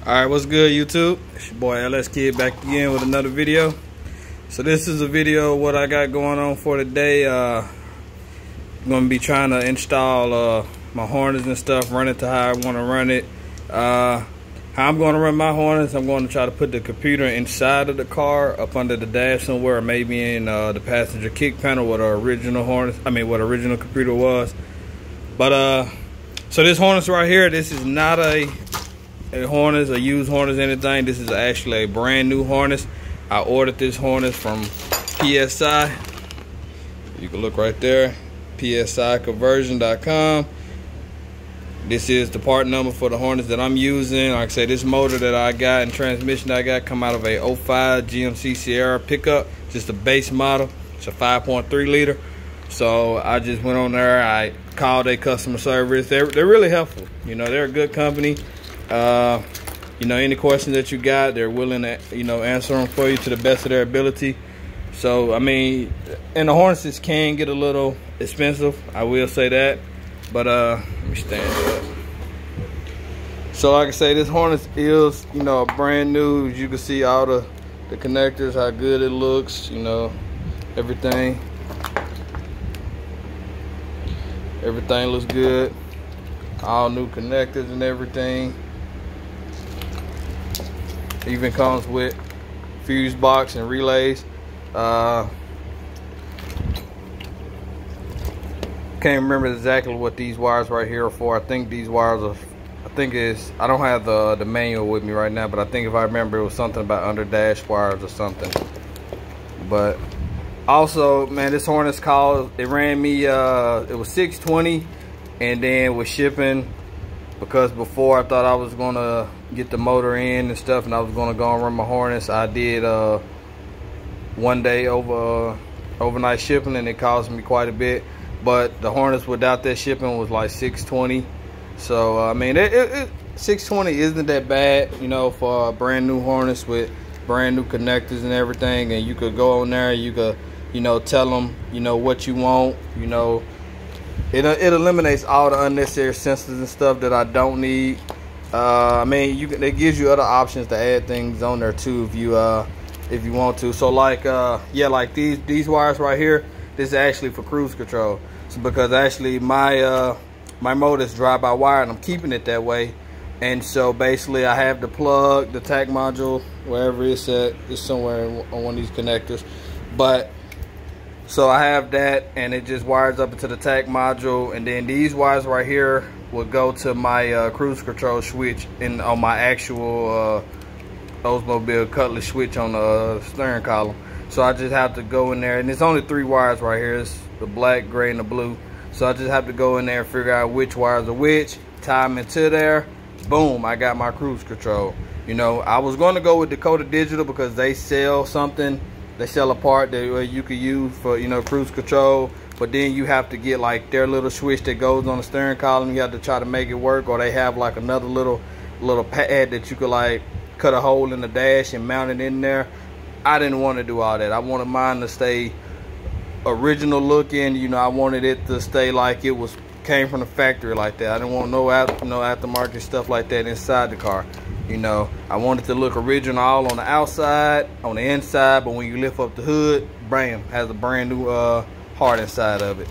Alright, what's good, YouTube? It's your boy LS Kid back again with another video. So this is a video of what I got going on for today. I'm going to be trying to install my harness and stuff, run it to how I want to run it. How I'm going to run my harness, I'm going to try to put the computer inside of the car, up under the dash somewhere, maybe in the passenger kick panel where the original harness, what the original computer was. But so this harness right here, this is not a harness, a used harness, anything. This is actually a brand new harness. I ordered this harness from PSI. You can look right there, PSIconversion.com. This is the part number for the harness that I'm using. Like I say, this motor that I got and transmission that I got come out of a 05 GMC Sierra pickup, just a base model. It's a 5.3 liter. So I just went on there, I called their customer service. They're really helpful. You know, they're a good company. You know, any questions that you got, they're willing to, answer them for you to the best of their ability. So, I mean, and the harnesses can get a little expensive, I will say that. But, let me stand up. So, like I say, this harness is, brand new. As you can see, all the connectors, how good it looks, everything. Everything looks good. All new connectors and everything. Even comes with fuse box and relays. Can't remember exactly what these wires right here are for. I think these wires are, I don't have the manual with me right now, but I think if I remember, it was something about under dash wires or something. But also, man, this harness it ran me, it was $620, and then with shipping, because before I thought I was gonna get the motor in and stuff, and I was gonna go and run my harness, I did one day overnight shipping, and it cost me quite a bit. But the harness without that shipping was like $620. So I mean, $620 isn't that bad, for a brand new harness with brand new connectors and everything. And you could go on there, you could, tell them, what you want, It eliminates all the unnecessary sensors and stuff that I don't need. I mean, it gives you other options to add things on there too if you want to. So like like these wires right here, this is actually for cruise control. So because actually my motor is drive-by-wire, and I'm keeping it that way. And so basically I have the plug, the tack module, wherever it's at, it's somewhere on one of these connectors. But so I have that, and it just wires up into the tack module, and then these wires right here will go to my cruise control switch on my actual Oldsmobile cutlass switch on the steering column. So I just have to go in there, and it's only 3 wires right here. It's the black, gray, and the blue. So I just have to go in there and figure out which wires are which, tie them into there. Boom, I got my cruise control. I was going to go with Dakota Digital because they sell something. They sell a part that you could use for, cruise control, but then you have to get like their little switch that goes on the steering column. You have to try to make it work, or they have like another little pad that you could like cut a hole in the dash and mount it in there. I didn't want to do all that. I wanted mine to stay original looking. I wanted it to stay like it came from the factory like that. I didn't want no aftermarket stuff like that inside the car. I want it to look original all on the outside, on the inside, but when you lift up the hood, bam, has a brand new heart inside of it.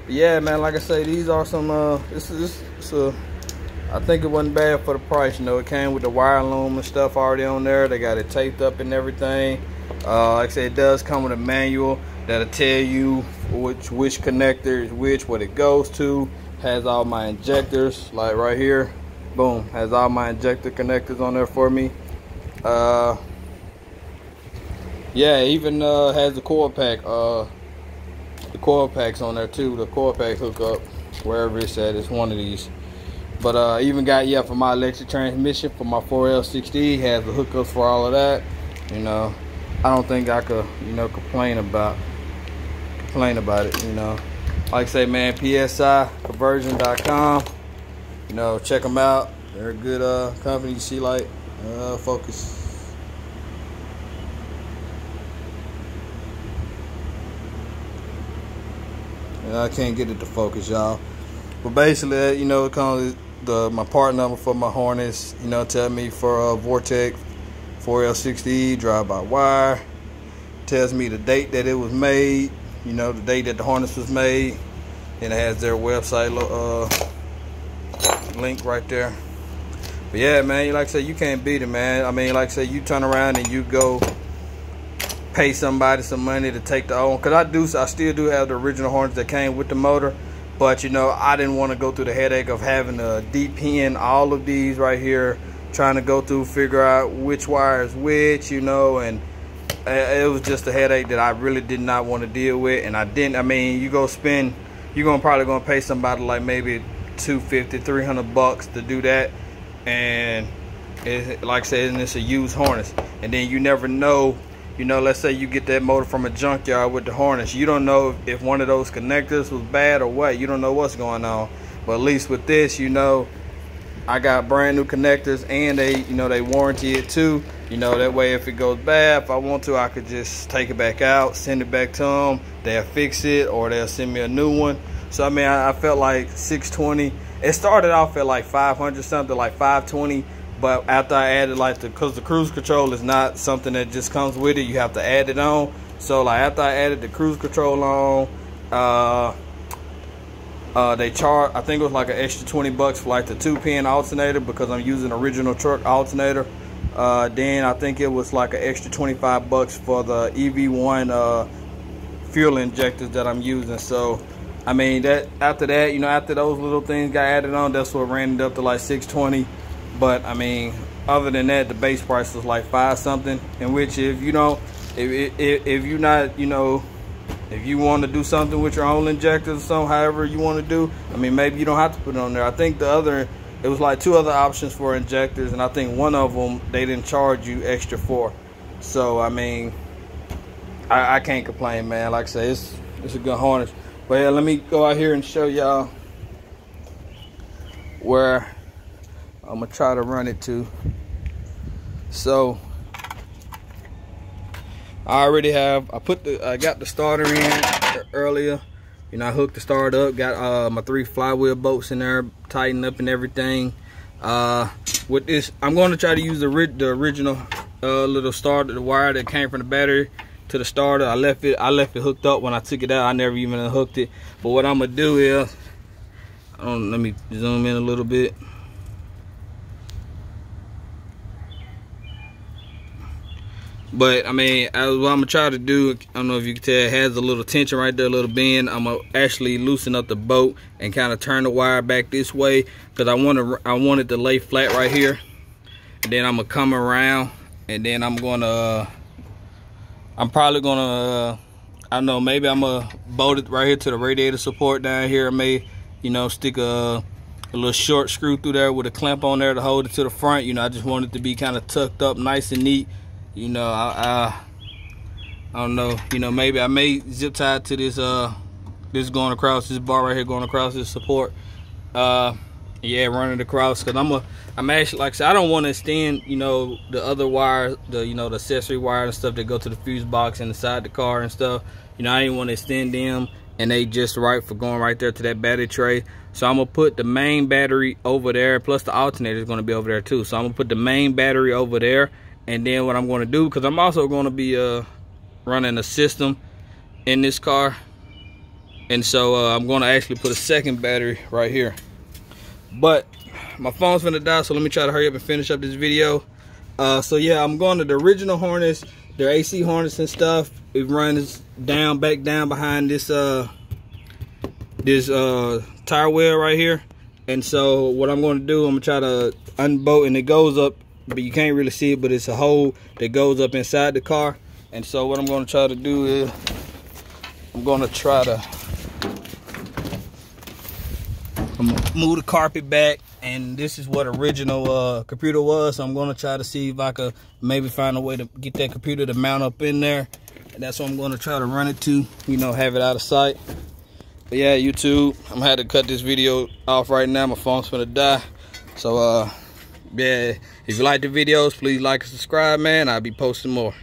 Yeah, man, like I say, these are some, I think it wasn't bad for the price. It came with the wire loom and stuff already on there. They got it taped up and everything. Like I said, it does come with a manual that'll tell you which connector is which, what it goes to. Has all my injectors, like right here. Boom, has all my injector connectors on there for me. Yeah, it even has the cord pack. The cord packs on there too. The cord pack hookup, wherever it's at, it's one of these. But I even got, for my electric transmission, for my 4L60, has the hookups for all of that. I don't think I could, complain about it. Like I say, man, PSIconversion.com. Check them out. They're a good company. You see, like, focus. I can't get it to focus, y'all. But basically, it comes my part number for my harness. You know, tell me for Vortex 4L60E drive-by-wire. Tells me the date that it was made. You know, the date that the harness was made. And it has their website link right there. But yeah, man, like I said, you can't beat it, man. I mean, like I said, you turn around and you go pay somebody some money to take the old, because I still do have the original harness that came with the motor. But you know, I didn't want to go through the headache of having to de-pin all of these right here, trying to go through, figure out which wire is which, you know, and it was just a headache that I really did not want to deal with. And I mean, you're probably gonna pay somebody like maybe $250, $300 to do that, and like I said, and it's a used harness. And then you never know, you know, let's say you get that motor from a junkyard with the harness, you don't know if one of those connectors was bad or what. You don't know what's going on. But at least with this, you know, I got brand new connectors, and they warranty it too. You know, that way if it goes bad, if I want to, I could just take it back out, send it back to them. They'll fix it, or they'll send me a new one. So I mean, I felt like $620. It started off at like 500 something, like 520. But after I added because the cruise control is not something that just comes with it, you have to add it on. So like after I added the cruise control on, they charge, I think it was like an extra $20 for like the 2-pin alternator, because I'm using original truck alternator. Then I think it was like an extra $25 for the EV1 fuel injectors that I'm using. So I mean, after that, you know, after those little things got added on, that's what ran it up to like $620. But I mean, other than that, the base price was like $5 something. In which, if you know, if you're not, you know, if you want to do something with your own injectors or something, however you want to do, I mean, maybe you don't have to put it on there. I think it was like 2 other options for injectors, and I think one of them they didn't charge you extra for. So I mean, I can't complain, man. Like I say, it's a good harness. But yeah, let me go out here and show y'all where I'm gonna try to run it to. So I got the starter in earlier. You know, I hooked the starter up, got my 3 flywheel bolts in there, tightened up and everything. With this, I'm gonna try to use the original little starter, the wire that came from the battery to the starter. I left it hooked up when I took it out. I never even unhooked it. But what I'm gonna do is, let me zoom in a little bit. But I mean, what I'm gonna try to do, I don't know if you can tell, it has a little tension right there, a little bend. I'm gonna actually loosen up the bolt and kind of turn the wire back this way, because I want it to lay flat right here. And then I'm gonna come around, and then I'm probably gonna I don't know, maybe I'm gonna bolt it right here to the radiator support down here. I may, you know, stick a little short screw through there with a clamp on there to hold it to the front. You know, I just want it to be kind of tucked up nice and neat. You know, I don't know, you know, maybe I may zip tie it to this going across, this bar right here going across this support. Yeah, running across, because I'm actually, like I said, I don't want to extend, you know, the other wires, the accessory wire and stuff that go to the fuse box inside the car and stuff. You know, I didn't want to extend them, and they just right for going right there to that battery tray. So I'm gonna put the main battery over there, plus the alternator is gonna be over there too. So I'm gonna put the main battery over there. And then what I'm going to do, because I'm also going to be running a system in this car, and so I'm going to actually put a second battery right here. But my phone's gonna die, so let me try to hurry up and finish up this video. So yeah, I'm going to the original harness, their AC harness and stuff. It runs back down behind this tire wheel right here. And so what I'm going to do, I'm going to try to unbolt, and it goes up, but you can't really see it, but it's a hole that goes up inside the car. And so what I'm going to try to do is I'm going to move the carpet back, and this is what original computer was. So I'm going to try to see if I could maybe find a way to get that computer to mount up in there, and that's what I'm going to try to run it to, you know, have it out of sight. But yeah, YouTube, I'm gonna have to cut this video off right now. My phone's gonna die. So yeah, if you like the videos, please like and subscribe, man. I'll be posting more.